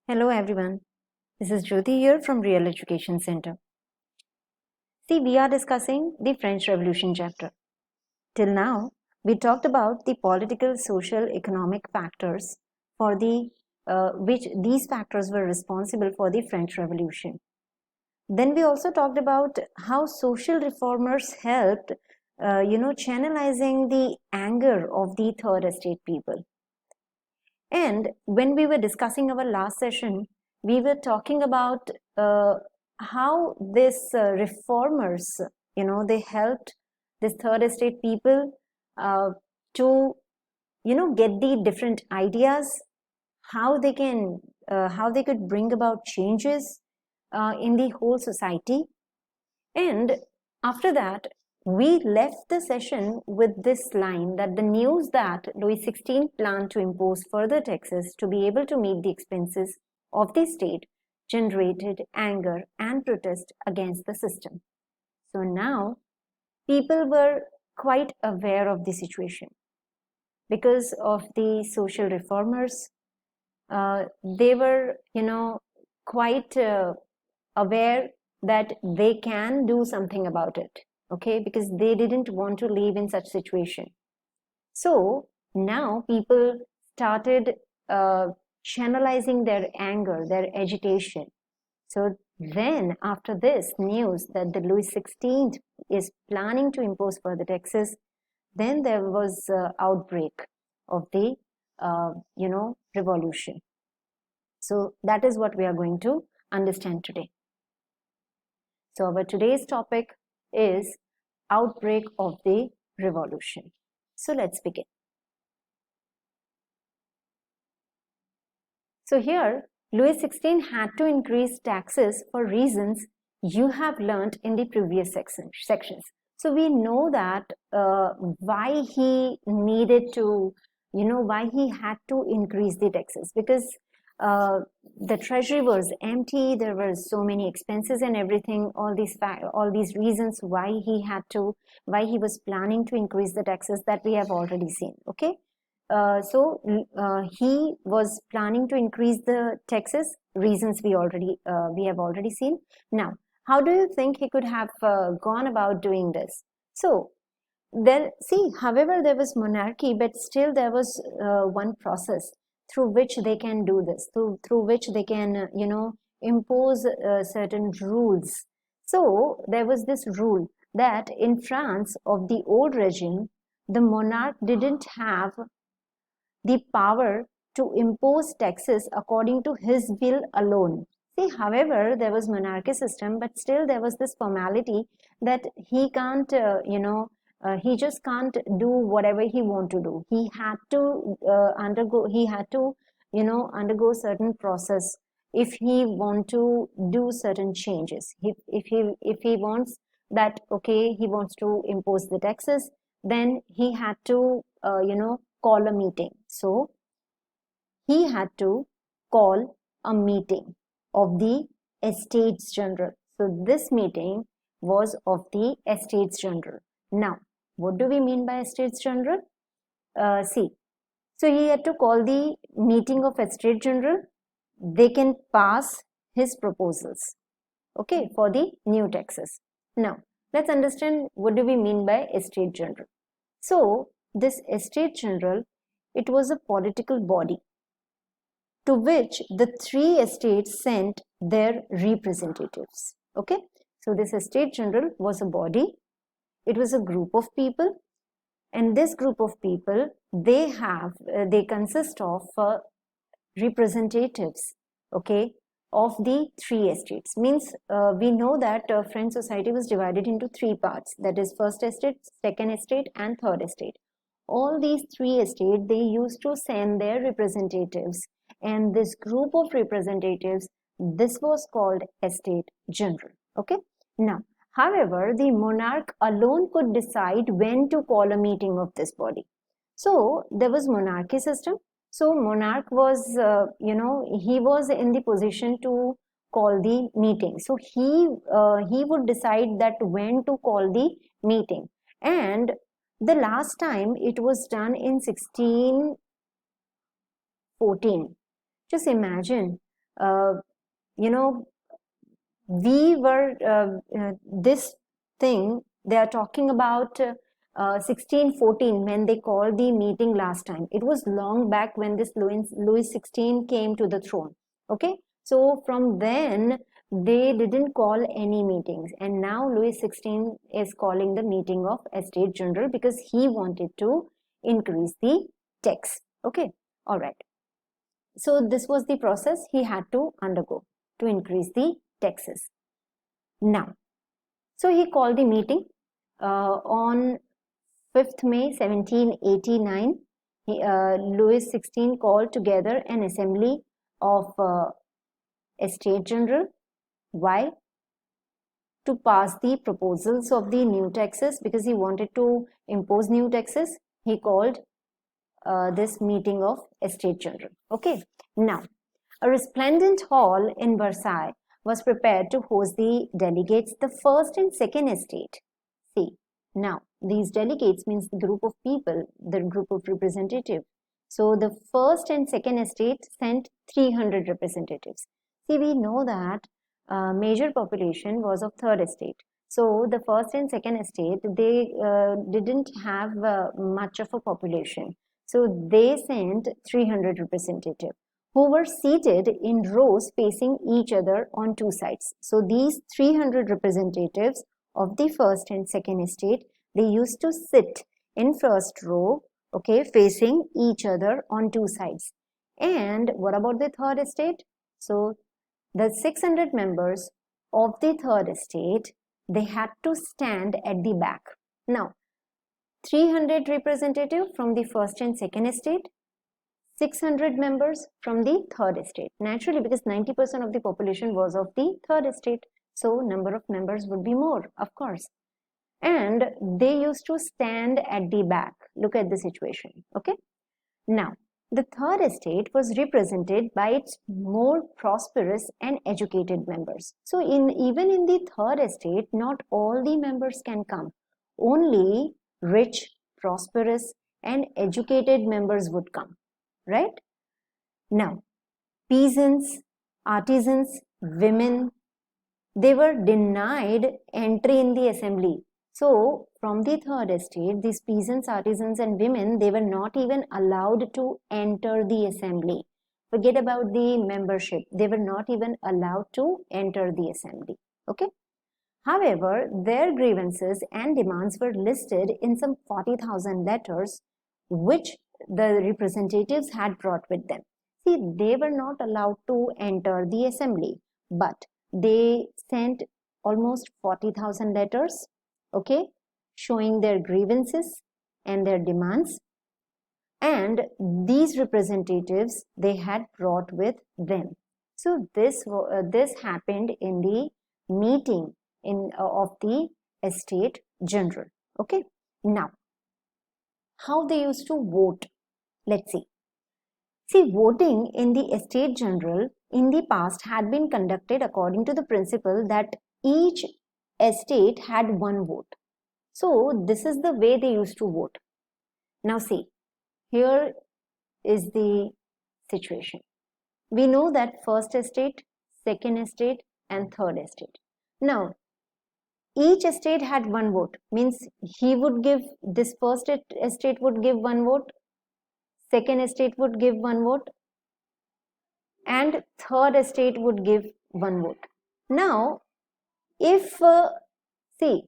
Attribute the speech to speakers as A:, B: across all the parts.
A: Hello everyone, this is Jyoti here from Real Education Center. See, we are discussing the French Revolution chapter. Till now, we talked about the political, social, economic factors for which these factors were responsible for the French Revolution. Then we also talked about how social reformers helped, channelizing the anger of the third estate people. And when we were discussing our last session, we were talking about how this reformers, they helped this third estate people to, get the different ideas, how they could bring about changes in the whole society. And after that, we left the session with this line that the news that Louis XVI planned to impose further taxes to be able to meet the expenses of the state generated anger and protest against the system. So now people were quite aware of the situation because of the social reformers. They were, quite aware that they can do something about it, okay, because they didn't want to live in such situation. So now people started channelizing their anger, their agitation. So then after this news that the Louis XVI is planning to impose further taxes, then there was outbreak of the revolution. So that is what we are going to understand today. So our today's topic is outbreak of the revolution. So let's begin. So here Louis XVI had to increase taxes for reasons you have learned in the previous sections. So we know that why he needed to, why he had to increase the taxes, because the treasury was empty. There were so many expenses and everything. All these reasons why he was planning to increase the taxes that we have already seen. Okay, so he was planning to increase the taxes. Reasons we have already seen. Now, how do you think he could have gone about doing this? So then, see, however, there was monarchy, but still there was one process through which they can do this, through which they can, impose certain rules. So there was this rule that in France of the old regime, the monarch didn't have the power to impose taxes according to his will alone. See, however, there was monarchy system, but still there was this formality that he can't, he just can't do whatever he want to do. He had to undergo certain process if he want to do certain changes. If he wants that, okay, he wants to impose the taxes, then he had to, call a meeting. So he had to call a meeting of the Estates General. So this meeting was of the Estates General. Now, what do we mean by Estates General? See, so he had to call the meeting of Estates General. They can pass his proposals, okay, for the new taxes. Now, let's understand what do we mean by Estate General. So, this Estate General, it was a political body to which the three estates sent their representatives. Okay, so this Estate General was a body, it was a group of people, and this group of people, they consist of representatives, okay, of the three estates. Means we know that French society was divided into three parts, that is first estate, second estate, and third estate. All these three estates, they used to send their representatives, and this group of representatives, this was called Estate General. Okay, now however, the monarch alone could decide when to call a meeting of this body. So there was monarchy system. So monarch was, he was in the position to call the meeting. So he would decide that when to call the meeting. And the last time it was done in 1614. Just imagine, you know, we were this thing they are talking about 1614 when they called the meeting last time. It was long back when this Louis 16 came to the throne. Okay, so from then they didn't call any meetings, and now Louis 16 is calling the meeting of Estate General because he wanted to increase the tax. Okay, all right. So this was the process he had to undergo to increase the taxes. Now, so he called the meeting on 5th May 1789. Louis XVI called together an assembly of Estate General. Why? To pass the proposals of the new taxes, because he wanted to impose new taxes. He called this meeting of Estate General. Okay. Now, a resplendent hall in Versailles was prepared to host the delegates, the first and second estate. See, now these delegates means the group of people, the group of representatives. So the first and second estate sent 300 representatives. See, we know that major population was of third estate. So the first and second estate, they didn't have much of a population. So they sent 300 representatives who were seated in rows facing each other on two sides. So these 300 representatives of the first and second estate, they used to sit in first row, okay, facing each other on two sides. And what about the third estate? So the 600 members of the third estate, they had to stand at the back. Now, 300 representatives from the first and second estate, 600 members from the third estate. Naturally, because 90% of the population was of the third estate, so number of members would be more, of course. And they used to stand at the back. Look at the situation, okay? Now, the third estate was represented by its more prosperous and educated members. So even in the third estate, not all the members can come. Only rich, prosperous and educated members would come, right? Now, peasants, artisans, women, they were denied entry in the assembly. So from the third estate, these peasants, artisans and women, they were not even allowed to enter the assembly. Forget about the membership. They were not even allowed to enter the assembly. Okay. However, their grievances and demands were listed in some 40,000 letters which the representatives had brought with them. See, they were not allowed to enter the assembly, but they sent almost 40,000 letters, okay, showing their grievances and their demands. And these representatives, they had brought with them. So this happened in the meeting of the Estate General. Okay. Now, how they used to vote? Let's see. See, voting in the Estate General in the past had been conducted according to the principle that each estate had one vote. So this is the way they used to vote. Now see, here is the situation. We know that first estate, second estate and third estate. Now, each estate had one vote, means he would give, this first estate would give one vote, second estate would give one vote, and third estate would give one vote. Now, if, see,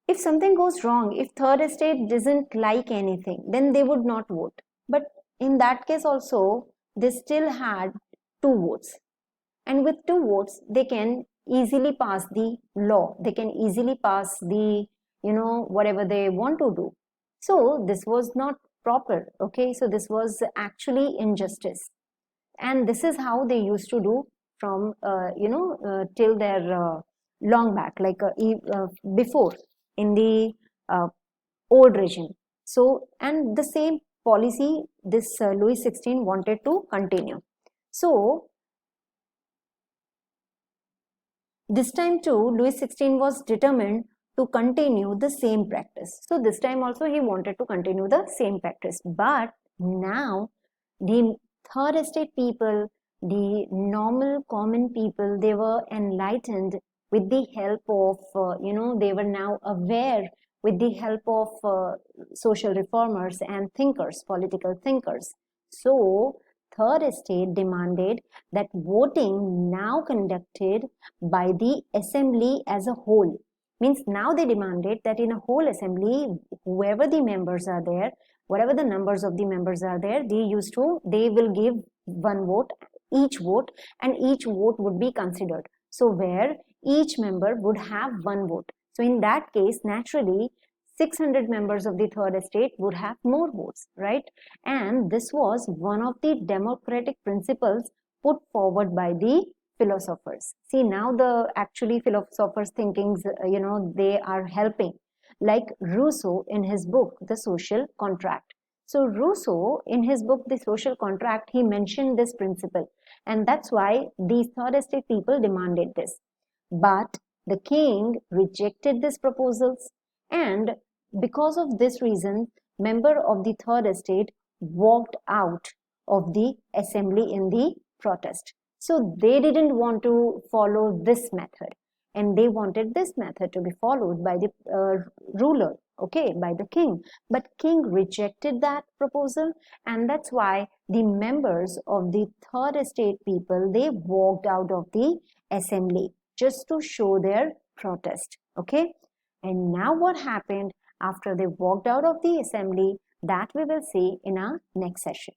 A: if something goes wrong, if third estate doesn't like anything, then they would not vote. But in that case also, they still had two votes. And with two votes, they can easily pass the law. They can easily pass the, whatever they want to do. So this was not proper. Okay, so this was actually injustice. And this is how they used to do from, till their long back, like before in the old regime. So, and the same policy this Louis XVI wanted to continue. So, this time too, Louis XVI was determined to continue the same practice. So, this time also he wanted to continue the same practice. But now, the third estate people, the normal common people, they were enlightened with the help of, they were now aware with the help of social reformers and thinkers, political thinkers. So, third estate demanded that voting now conducted by the assembly as a whole. Means now they demanded that in a whole assembly, whoever the members are there, whatever the numbers of the members are there, they will give one vote, each vote, and each vote would be considered. So where each member would have one vote. So in that case, naturally, 600 members of the third estate would have more votes, right? And this was one of the democratic principles put forward by the philosophers. See, now the actually philosophers thinkings, they are helping. Like Rousseau in his book, The Social Contract. So Rousseau, in his book, The Social Contract, he mentioned this principle. And that's why these third estate people demanded this. But the king rejected these proposals, and because of this reason, member of the third estate walked out of the assembly in the protest. So they didn't want to follow this method, and they wanted this method to be followed by the ruler, okay, by the king. But king rejected that proposal, and that's why the members of the third estate people, they walked out of the assembly just to show their protest, okay. And now what happened after they walked out of the assembly, that we will see in our next session.